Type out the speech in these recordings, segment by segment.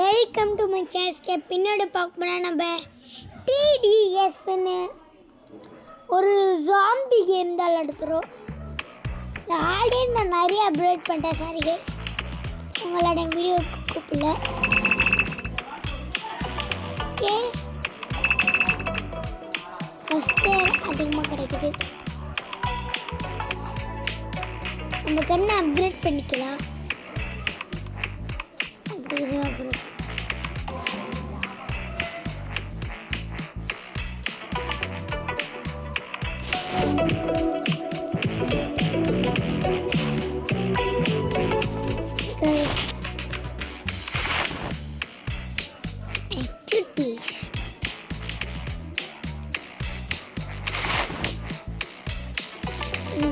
Welcome to my channel. பின்னாடி பார்க்க போனால் நம்ம டிடிஎஸ்ன்னு ஒரு ஜாம்பி கேம் தான் விளாடுறோம். ஆல்ரெடி நான் நிறைய அப்டேட் பண்ணிட்டேன். சாரி உங்களோட வீடியோ கூப்பிடல. ஓகே, ஃபஸ்ட்டு அதிகமாக கிடைக்குது. நமக்கு என்ன அப்டேட் பண்ணிக்கலாம். அப்புறம்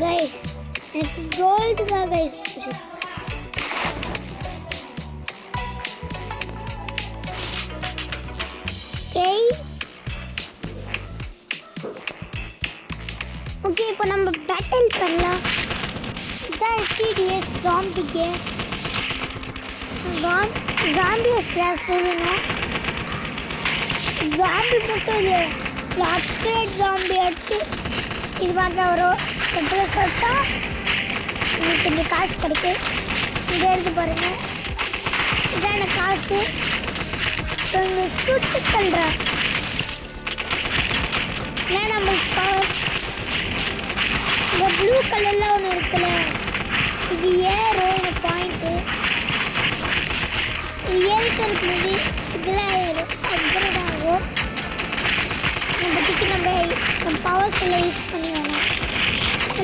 guys, எனக்கு கோல்டு தான் guys. ஓகே, இப்போ நம்ம பேட்டில் பண்ணலாம். இதான் டிடிஎஸ் ஜாம்பி கேம். ஜாம்பியை ஸ்லாஷ் சொல்லணும். ஜாம்பி மட்டும் இல்லை, அப்கிரேட் ஜாம்பி எடுத்து இது மாதிரி தான் வரும். எப்படி சொல்லிட்டா உங்களுக்கு இந்த காசு கிடைக்கும். இங்கே எடுத்து பாருங்கள், இதான் எனக்கு காசு. இப்போ இங்கே சுட்டு தள்ளுறேன். ஏன்னா நம்மளுக்கு பவர் இந்த ப்ளூ கலரில் ஒன்று இருக்குல்ல, இது ஏறும். இந்த பாயிண்ட்டு ஏறுக்கிறதுக்கு முன்னாடி இதெல்லாம் ஏறும். அப்கிரேட் ஆகும். இப்போதைக்கு நம்ம பவர்ஸ் எல்லாம் யூஸ் பண்ணி வேணாம்.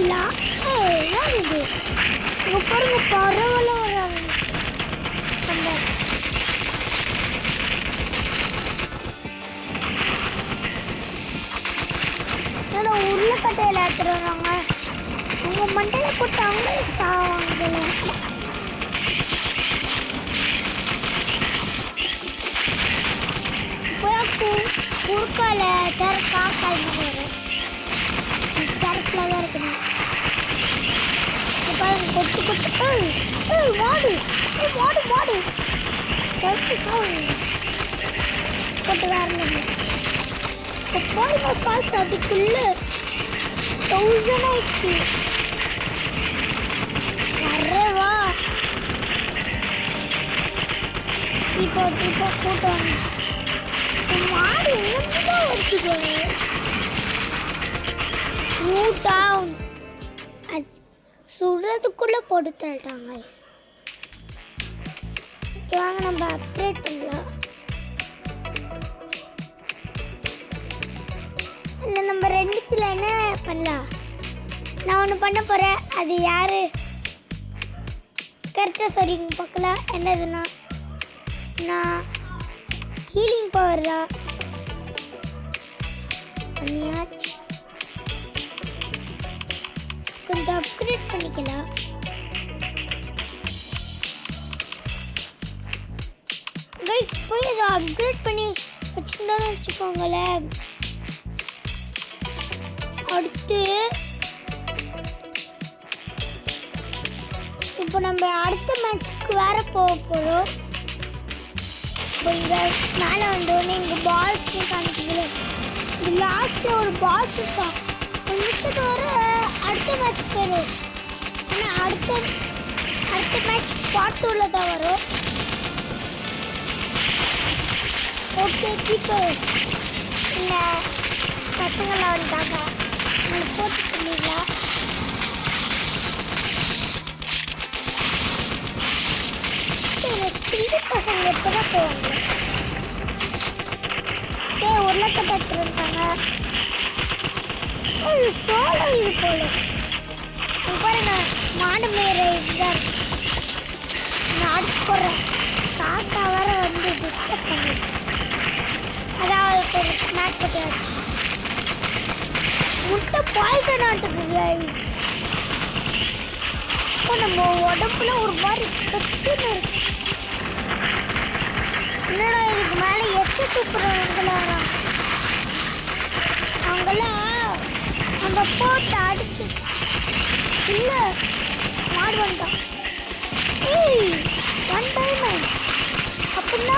எல்லாம் என்ன இது இங்கே பாருங்க, பரவாயில்ல வராங்க. நம்ம ஏன்னா உருளைக்கட்டையில் ஏற்றுறாங்க. அவங்க மண்டையில் போட்டு அவங்களே சாவாங்கல. குறுக்கால சேர் காக்காய் வரும். சேரஸ்லாம் தான் இருக்கணும். பாருங்க, கொட்டு கொட்டு மாடு மாடு மாடு கொட்டு சாவு கொட்டு வேறு. இப்போ பாருங்க, காசு அதுக்குள்ள 1000 ஆயிடுச்சு. வரவா இப்போ கூட்டம் மாடு எங்கதான் வருது. டவுன் சுடுறதுக்குள்ள போட்டு தள்ளிட்டாங்க. வாங்க நம்ம அப்கிரேட் பண்ணலாம். இல்லை, நம்ம ரெண்டுத்துல என்ன பண்ணலாம். நான் ஒன்று பண்ண போகிறேன். அது யாரு கரெக்டாக சரிங்க பார்க்கலாம். என்னதுன்னா, நான் ஹீலிங் பவர் தான் பண்ணியாச்சு. கொஞ்சம் அப்கிரேட் பண்ணிக்கலாம். கைஸ், போய் அதை அப்கிரேட் பண்ணி வச்சுருந்தோன்னு வச்சுக்கோங்களேன். அடுத்து இப்போ நம்ம அடுத்த மேட்சுக்கு வேற போக போகிறோம். இப்போ இங்கே மேலே வந்தோடனே இங்கே பால்ஸ்னு காமிக்குதுல, இது லாஸ்ட்டில் ஒரு பாஸ் இருக்கா. முடிச்சது வர அடுத்த மேட்ச் போயிடும். ஆனால் அடுத்த மேட்ச் பார்ட் 2ல தான் வரும். ஓகே, கீப்பர் இல்லை பசங்களாம் வந்துட்டாங்க. உங்களுக்கு போட்டு பண்ணிடலாம். சிறு பசங்க எப்போ தான் போவாங்க. உருளைக்கட்டை எடுத்துருந்தாங்க. சோள இது போல பாருங்க, மாடு மேற இதுதான் இருக்கு. நான் அடிச்சு போடுறேன். காக்கா வர வந்து டிஸ்டர்ப் பண்ணு. அதாவது ஒரு ஸ்நாக் போட்டாச்சு. முட்டை பாய்சன் ஆட்டுக்குது. இப்போ நம்ம உடம்புல ஒரு மாதிரி பிரச்சனை இருக்கு. என்னடா இதுக்கு மேலே எச்ச தூக்குறவங்களா அவங்களாம் அந்த போட்டு அடிச்சு இல்லை மாடு வந்துட்டான். ஒன் டைம் அப்படின்னா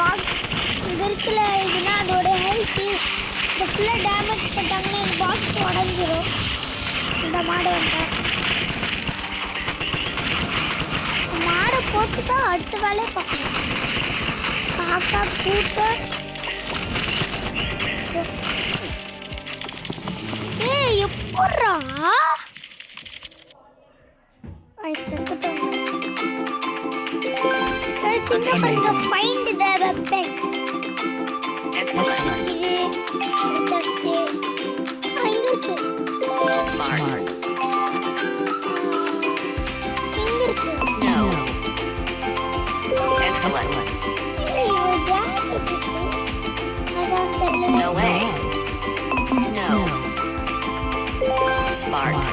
பாக்ஸ் இங்கே இருக்கிற இதுனா அதோட ஹெல்த்தி இந்த ஃபுல்லாக டேமேஜ் பண்ணிட்டாங்கன்னா இந்த பாக்ஸ் உடஞ்சிரும். இந்த மாடு வந்தால் மாடை போட்டு தான் அடுத்த வேலையை பார்க்கணும். காக்கா கூட்டம் எப்பட்றா find the weapons. Excellent. Smart. No. Excellent. No way. No. Smart.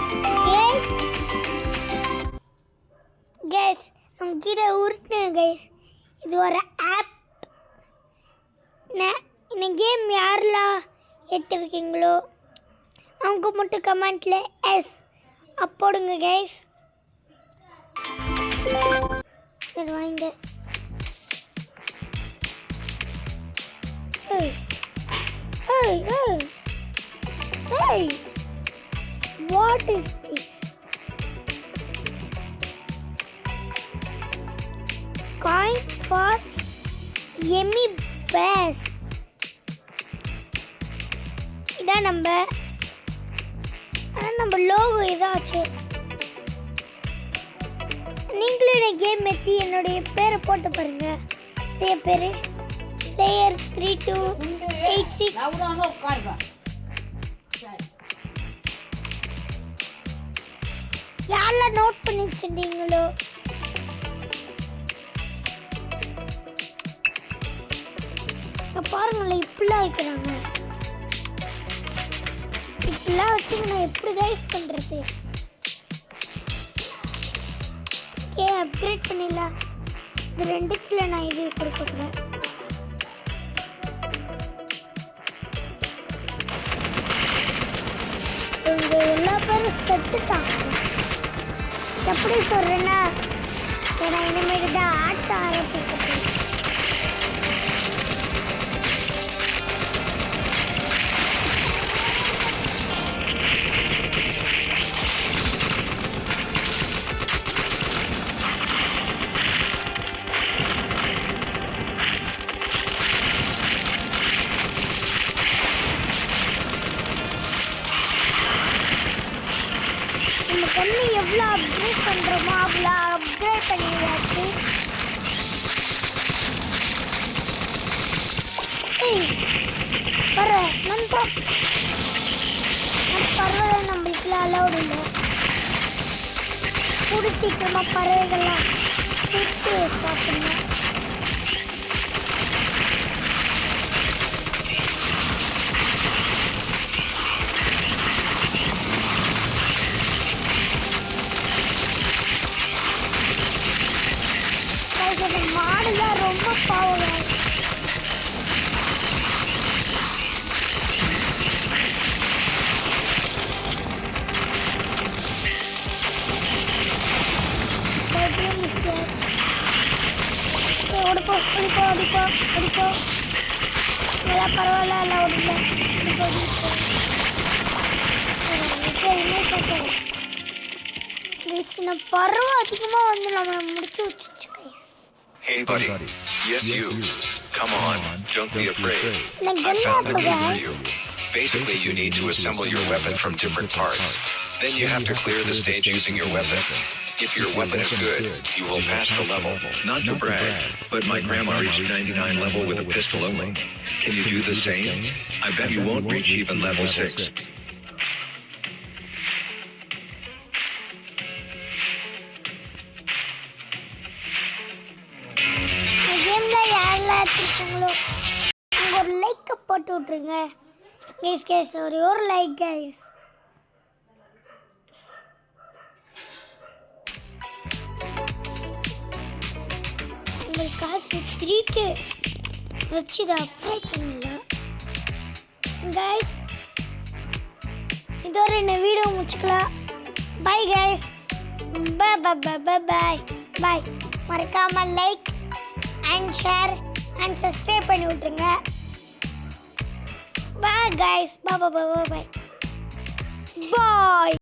Guys, உங்ககிட்ட உருட்டுனேன் guys. இது ஒரு ஆப். இந்த கேம் யாரெல்லாம் ஏற்றிருக்கீங்களோ அவங்க மட்டும் கமெண்ட்ல எஸ் அப்போடுங்க கைஸ். சரி வாங்க. Hey, what is this? Coin for Yummy Bears. இதான் நம்ம லோகோ இதாச்சு. நீங்களும் இந்த கேம் ஏற்றி என்னுடைய பேரை போட்டு பாருங்க. பேர் பிளேயர் 3286. யாரெல்லாம் நோட் பண்ணி வச்சுட்டீங்களோ பாருங்களேன், இப்படிலாம் வைக்கிறாங்க. இப்படிலாம் வச்சு நான் எப்படி கைஸ் பண்ணுறது? அப்கிரேட் பண்ணிடலாம். இது ரெண்டுத்துல நான் இது கொடுக்குறேன். இங்கே எல்லா பேரும் செத்துட்டாங்க. எப்படி சொல்கிறேன்னா ஏன்னா இனிமேட்டு தான் ஆட்ட ஆரம்பிக்க. நம்ம எவ்வளோ அப்கிரேட் பண்ணுறோமோ அவ்வளோ அப்கிரேட் பண்ணியாச்சு. பறவை நம்மளுக்குலாம் அலௌட் இல்லை. கூடி சீக்கிரமாக பறவைகள்லாம் சுட்டு சாப்பிடணும். மாடுலாம் ரொம்ப பாவம். அடிப்போ எல்லாம் பரவாயில்ல எல்லாம் ஓடில பருவம் அதிகமாக வந்து நம்ம முடிச்சு வச்சுச்சு guys. Hey buddy, yes you. Come on, don't be afraid. I found the key for you. Basically you need to assemble your weapon from different parts. Then you have to clear the stage using your weapon. If your weapon is good, you will pass the level. Not to brag, but my grandma reached 99 level with a pistol only. Can you do the same? I bet you won't reach even level 6. ஒரு like போட்டு விட்டுருங்க guys. ஒரு like guys. உங்களுக்கு காசு 3K வச்சு இதை apply பண்ணலாம் guys. இதோட இந்த வீடியோ முடிச்சுக்கலாம். Bye guys. பாய். மறக்காம like and share and subscribe பண்ணி விட்டுருங்க. Bye guys, bye bye bye bye பாய்.